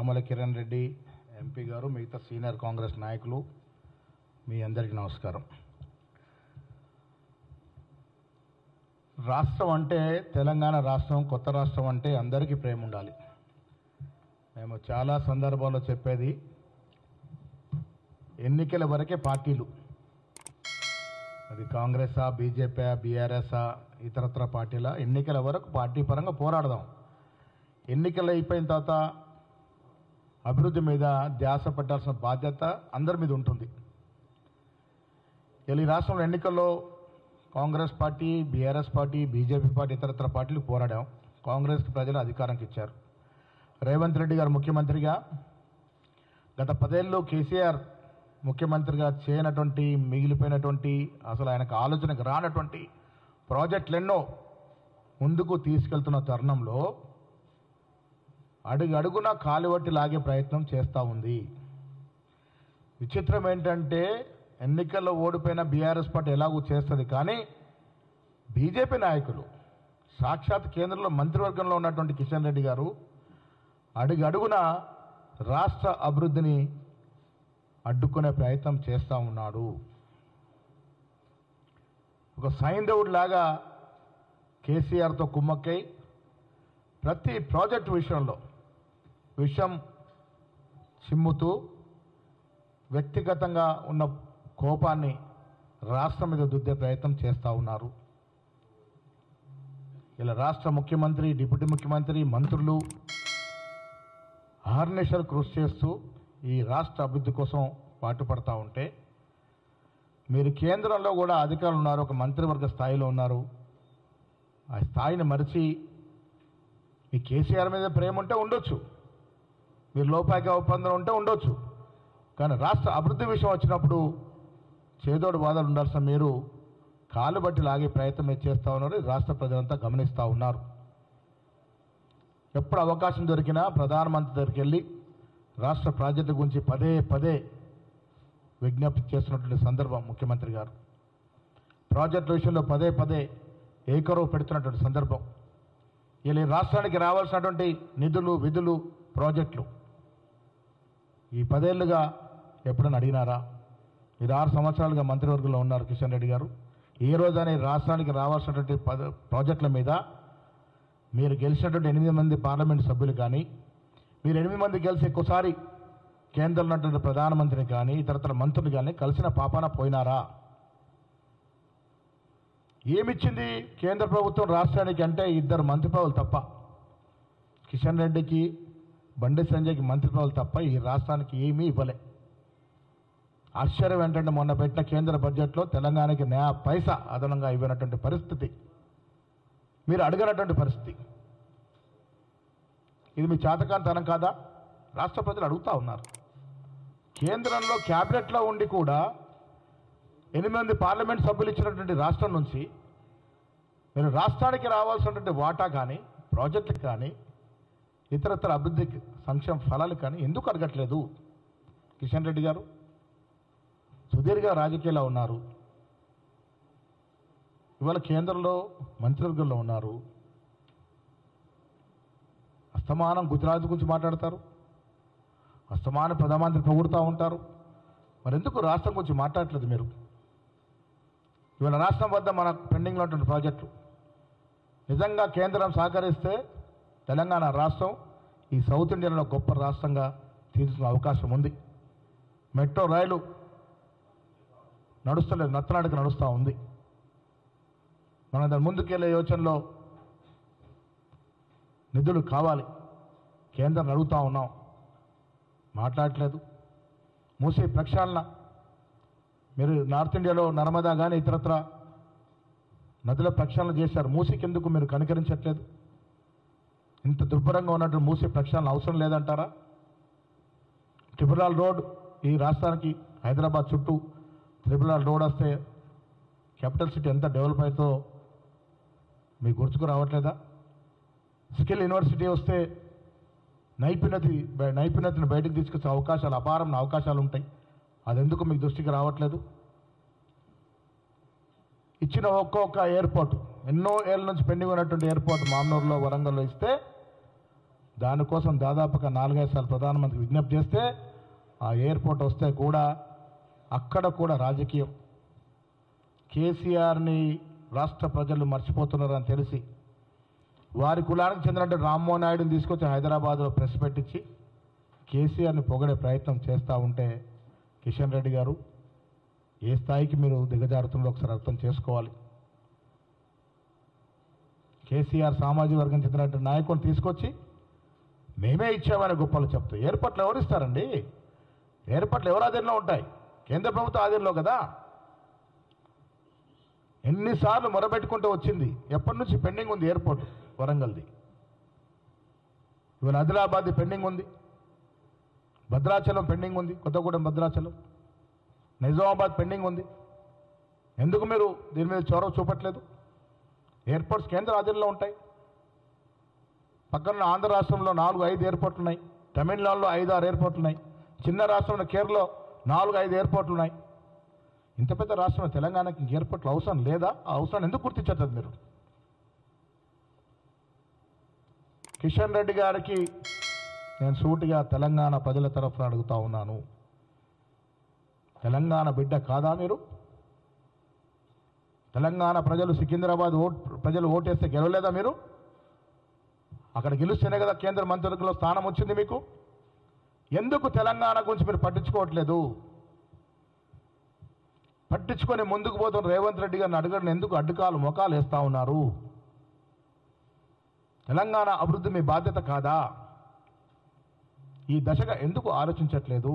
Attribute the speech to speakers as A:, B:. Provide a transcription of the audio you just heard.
A: Chamala Kiran Reddy MP గారు, మిగతా senior Congress నాయకులు, మీ అందరికీ నమస్కారం. రాష్ట్రం అంటే తెలంగాణ రాష్ట్రం, కొత్త రాష్ట్రం అంటే అందరికీ ప్రేమ ఉండాలి. మేము చాలా సందర్భాల్లో చెప్పేది, ఎన్నికల వరకే పార్టీలు, అది కాంగ్రెసా, బీజేపీ, బీఆర్ఎస్ఆ, ఇతరత్ర పార్టీల, ఎన్నికల వరకు పార్టీ పరంగా పోరాడదాం. ఎన్నికలు అయిపోయిన తర్వాత అభివృద్ధి మీద ధ్యాస పెట్టాల్సిన బాధ్యత అందరి మీద ఉంటుంది. ఈ రాష్ట్రంలో ఎన్నికల్లో Congress party, BRS party, BJP party, ఇతరత్ర పార్టీలు పోరాడాం. కాంగ్రెస్కి ప్రజలు అధికారంకి ఇచ్చారు. రేవంత్ రెడ్డి గారు ముఖ్యమంత్రిగా, గత 10 ఏళ్ళు కేసీఆర్ ముఖ్యమంత్రిగా చేయనటువంటి, మిగిలిపోయినటువంటి, అసలు ఆయనకు ఆలోచనకు రానటువంటి ప్రాజెక్టులెన్నో ముందుకు తీసుకెళ్తున్న తరుణంలో అడుగడుగున కాలువట్టి లాగే ప్రయత్నం చేస్తూ ఉంది. విచిత్రం ఏంటంటే, ఎన్నికల్లో ఓడిపోయిన బీఆర్ఎస్ పార్టీ ఎలాగూ చేస్తుంది, కానీ బీజేపీ నాయకులు, సాక్షాత్ కేంద్రంలో మంత్రివర్గంలో ఉన్నటువంటి కిషన్ రెడ్డి గారు అడుగడుగున రాష్ట్ర అభివృద్ధిని అడ్డుకునే ప్రయత్నం చేస్తూ ఉన్నాడు. ఒక సైంధవుడి లాగా కేసీఆర్తో కుమ్మక్కై ప్రతి ప్రాజెక్టు విషయంలో విషయం చిమ్ముతూ వ్యక్తిగతంగా ఉన్న కోపాన్ని రాష్ట్రం మీద దుద్దే ప్రయత్నం చేస్తూ ఉన్నారు. ఇలా రాష్ట్ర ముఖ్యమంత్రి, డిప్యూటీ ముఖ్యమంత్రి, మంత్రులు అహర్నిశలు కృషి చేస్తూ ఈ రాష్ట్ర అభివృద్ధి కోసం పాటుపడతా ఉంటే, మీరు కేంద్రంలో కూడా అధికారులు ఉన్నారు, ఒక మంత్రివర్గ స్థాయిలో ఉన్నారు. ఆ స్థాయిని మరిచి మీ కేసీఆర్ మీద ప్రేమ ఉంటే ఉండొచ్చు, మీరు లోపాయిక ఒప్పందం ఉంటే ఉండొచ్చు, కానీ రాష్ట్ర అభివృద్ధి విషయం వచ్చినప్పుడు చేదోడు వాదలు ఉండాల్సిన మీరు కాలు బట్టి లాగే ప్రయత్నం చేస్తూ ఉన్నారు. రాష్ట్ర ప్రజలంతా గమనిస్తూ ఉన్నారు. ఎప్పుడు అవకాశం దొరికినా ప్రధానమంత్రి దగ్గరికి వెళ్ళి రాష్ట్ర ప్రాజెక్టు గురించి పదే పదే విజ్ఞప్తి చేస్తున్నటువంటి సందర్భం ముఖ్యమంత్రి గారు. ప్రాజెక్టుల విషయంలో పదే పదే ఏకరువు పెడుతున్నటువంటి సందర్భం. ఇలా రాష్ట్రానికి రావాల్సినటువంటి నిధులు, విధులు, ప్రాజెక్టులు ఈ 10 ఏళ్ళుగా ఎప్పుడైనా అడిగినారా? మీరు 6 సంవత్సరాలుగా మంత్రివర్గంలో ఉన్నారు కిషన్ రెడ్డి గారు. ఏ రోజైనా రాష్ట్రానికి రావాల్సినటువంటి ప్రాజెక్టుల మీద మీరు గెలిచినటువంటి 8 మంది పార్లమెంటు సభ్యులు కానీ, మీరు 8 మంది గెలిచి ఎక్కువసారి కేంద్రంలో ఉన్నటువంటి ప్రధానమంత్రిని కానీ, ఇతరతర మంత్రులు కానీ కలిసిన పాపాన పోయినారా? ఏమిచ్చింది కేంద్ర ప్రభుత్వం రాష్ట్రానికి అంటే 2 మంత్రి పదవులు తప్ప, కిషన్ రెడ్డికి, బండి సంజయ్కి మంత్రి పదవులు తప్ప ఈ రాష్ట్రానికి ఏమీ ఇవ్వలే. ఆశ్చర్యం ఏంటంటే, మొన్న పెట్టిన కేంద్ర బడ్జెట్లో తెలంగాణకి నయా పైసా అదనంగా ఇవ్వనటువంటి పరిస్థితి, మీరు అడగనటువంటి పరిస్థితి. ఇది మీ చేతకాంతనం కాదా? రాష్ట్ర ప్రజలు అడుగుతూ ఉన్నారు. కేంద్రంలో క్యాబినెట్లో ఉండి కూడా 8 మంది పార్లమెంట్ సభ్యులు ఇచ్చినటువంటి రాష్ట్రం నుంచి మీరు రాష్ట్రానికి రావాల్సినటువంటి వాటా కానీ, ప్రాజెక్టులు కానీ, ఇతరత్ర అభివృద్ధి సంక్షేమ ఫలాలు కానీ ఎందుకు అడగట్లేదు కిషన్ రెడ్డి గారు? సుదీర్ఘ రాజకీయాల్లో ఉన్నారు, ఇవాళ కేంద్రంలో మంత్రివర్గంలో ఉన్నారు. అస్తమానం గుజరాత్ గురించి మాట్లాడతారు, అస్తమానం ప్రధానమంత్రి పొగుడుతూ ఉంటారు. మరి ఎందుకు రాష్ట్రం గురించి మాట్లాడట్లేదు మీరు? ఇవాళ రాష్ట్రం వద్ద మన పెండింగ్లో ఉన్నటువంటి ప్రాజెక్టు నిజంగా కేంద్రం సహకరిస్తే తెలంగాణ రాష్ట్రం ఈ సౌత్ ఇండియాలో గొప్ప రాష్ట్రంగా తీర్చుకునే అవకాశం ఉంది. మెట్రో రైలు నడుస్తలేదు, నత్తనాడికి నడుస్తూ ఉంది. మనం దాని ముందుకెళ్లే యోచనలో నిధులు కావాలి, కేంద్రం అడుగుతూ ఉన్నాం, మాట్లాడట్లేదు. మూసీ ప్రక్షాళన, మీరు నార్త్ ఇండియాలో నర్మదా కానీ ఇతరత్ర నదుల ప్రక్షాళన చేశారు, మూసీకి ఎందుకు మీరు కనికరించట్లేదు? ఇంత దుర్భరంగా ఉన్నటువంటి మూసీ ప్రక్షాళన అవసరం లేదంటారా? ట్రిపుల్ రోడ్ ఈ రాష్ట్రానికి, హైదరాబాద్ చుట్టూ ట్రిపుల్ రోడ్ వస్తే క్యాపిటల్ సిటీ ఎంత డెవలప్ అవుతుందో మీకు గుర్తుకు రావట్లేదా? స్కిల్ యూనివర్సిటీ వస్తే నైపుణ్యతను బయటకు తీసుకొచ్చే అవకాశాలు, అపారమైన అవకాశాలు ఉంటాయి. అదెందుకు మీకు దృష్టికి రావట్లేదు? ఇచ్చిన ఒక్కొక్క ఎయిర్పోర్ట్, ఎన్నో ఏళ్ళ నుంచి పెండింగ్ ఉన్నటువంటి ఎయిర్పోర్ట్ మామనూరులో, వరంగల్లో ఇస్తే దానికోసం దాదాపుగా 4-5 సార్లు ప్రధానమంత్రి విజ్ఞప్తి చేస్తే ఆ ఎయిర్పోర్ట్ వస్తే కూడా అక్కడ కూడా రాజకీయం. కేసీఆర్ని రాష్ట్ర ప్రజలు మర్చిపోతున్నారని తెలిసి వారి కులానికి చెందినట్టు రామ్మోహన్ నాయుడుని తీసుకొచ్చి హైదరాబాద్లో ప్రెస్ పెట్టించి కేసీఆర్ని పొగడే ప్రయత్నం చేస్తూ ఉంటే కిషన్ రెడ్డి గారు ఏ స్థాయికి మీరు దిగజారుతుందో ఒకసారి అర్థం చేసుకోవాలి. కేసీఆర్ సామాజిక వర్గం చెందినట్టు నాయకుని తీసుకొచ్చి మేమే ఇచ్చామని గొప్పలు చెప్తూ ఎయిర్పోర్ట్లు ఎవరు ఇస్తారండి? ఎయిర్పోర్ట్లు ఎవరు ఆధీనంలో ఉంటాయి? కేంద్ర ప్రభుత్వ ఆధీనంలో కదా. ఎన్నిసార్లు మొరబెట్టుకుంటూ వచ్చింది. ఎప్పటి నుంచి పెండింగ్ ఉంది ఎయిర్పోర్ట్? వరంగల్ది, ఇవాళ ఆదిలాబాద్ది పెండింగ్ ఉంది, భద్రాచలం పెండింగ్ ఉంది, కొత్తగూడెం భద్రాచలం, నిజామాబాద్ పెండింగ్ ఉంది. ఎందుకు మీరు దీని మీద చొరవ చూపట్లేదు? ఎయిర్పోర్ట్స్ కేంద్ర ఆధీనంలో ఉంటాయి. పక్కన ఆంధ్ర రాష్ట్రంలో 4-5 ఎయిర్పోర్ట్లు ఉన్నాయి, తమిళనాడులో 5-6 ఎయిర్పోర్ట్లు ఉన్నాయి, చిన్న రాష్ట్రంలో కేరళలో 4-5 ఎయిర్పోర్ట్లు ఉన్నాయి. ఇంత పెద్ద రాష్ట్రంలో తెలంగాణకి ఇంక ఎయిర్పోర్ట్లు అవసరం లేదా? ఆ అవసరాన్ని ఎందుకు గుర్తించట్లేదు మీరు? కిషన్ రెడ్డి గారికి నేను సూటిగా తెలంగాణ ప్రజల తరఫున అడుగుతా ఉన్నాను, తెలంగాణ బిడ్డ కాదా మీరు? తెలంగాణ ప్రజలు సికింద్రాబాద్ ప్రజలు ఓటేస్తే గెలవలేదా మీరు? అక్కడ గెలుస్తేనే కదా కేంద్ర మంత్రివర్గంలో స్థానం వచ్చింది మీకు. ఎందుకు తెలంగాణ గురించి మీరు పట్టించుకోవట్లేదు? పట్టించుకొని ముందుకు పోతున్న రేవంత్ రెడ్డి గారిని అడగడం ఎందుకు అడ్డుకాలు మొఖాలు వేస్తూ ఉన్నారు? తెలంగాణ అభివృద్ధి మీ బాధ్యత కాదా? ఈ దశగా ఎందుకు ఆలోచించట్లేదు?